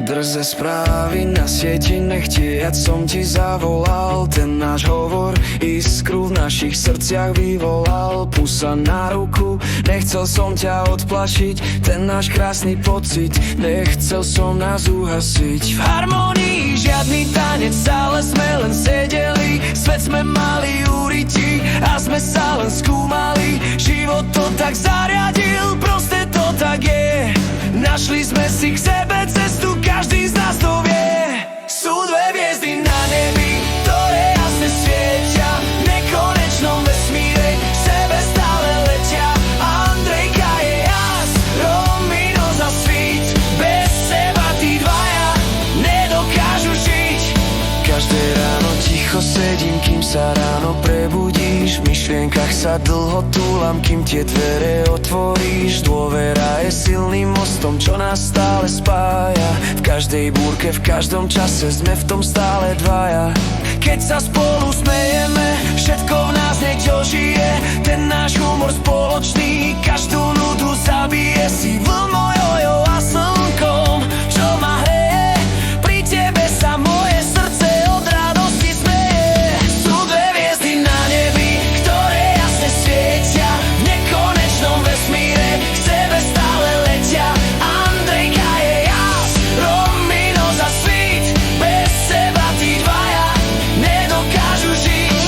Drze správy na sieti, nechtiac som ti zavolal. Ten náš hovor iskru v našich srdciach vyvolal. Pusa na ruku, nechcel som ťa odplašiť. Ten náš krásny pocit, nechcel som nás uhasiť. V harmonii žiadny tanec, ale sme len sedeli. Svet sme mali uriti a sme sa len skúmali. Život to tak zariadil, proste to tak je. Našli sme si k sebe cestu, každý z nás to vie. Sú dve hviezdy na nebi, ktoré jasne svietia. V nekonečnom vesmíre k sebe stále letia. Andrejka je jas, Romino za svít. Bez seba tí dvaja nedokážu žiť. Každé ráno ticho sedím, kým sa ráno prebudíš. V myšlienkach sa dlho túlam, kým tie dvere otvoríš. Dôvera je silným mostom, čo nás stále spája. V každej búrke, v každom čase sme v tom stále dvaja. Keď sa spolu smejeme, všetko v nás nech ožije. Ten náš humor spoločný každú nudu zabije. Si vlnou, jojou a slnkom, čo ma hreje. Pri tebe sa moje srdce od radosti smeje. Sú dve hviezdy na nebi, ktoré jasne svietia. V nekonečnom vesmíre k sebe stále letia. Andrejka je jas, Romino za svít. Bez seba tí dvaja nedokážu žiť.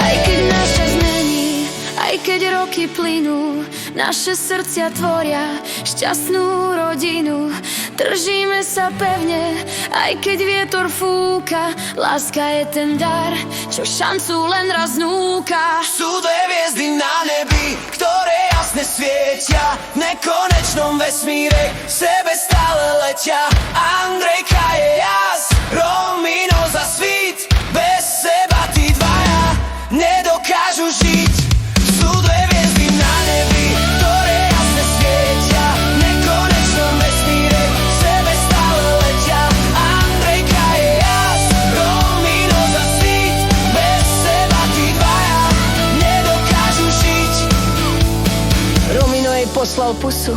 Aj keď náš čas mení, aj keď roky plynú, naše srdcia tvoria šťastnú rodinu. Držíme sa pevne, aj keď vietor fúka. Láska je ten dar, čo šancu len raz núka. Sú dve hviezdy na nebi, ktoré jasne svietia. V nekonečnom vesmíre k sebe stále letia. Andrejka je jas, Romino za svít. Bez seba tí dvaja nedokážu žiť. Sú dve hviezdy na nebi, ktoré jasne svietia. V nekonečnom vesmíre k sebe stále letia. Andrejka je jas, Romino za svít. Bez seba tí dvaja nedokážu žiť. Romino jej poslal pusu,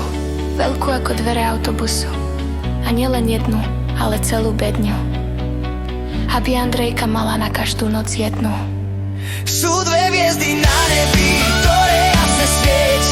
veľkú ako dvere autobusu. A nielen jednu, ale celú bedňu, aby Andrejka mala na každú noc jednu. Sú dve hviezdy na nebi, ktoré jasne svietia.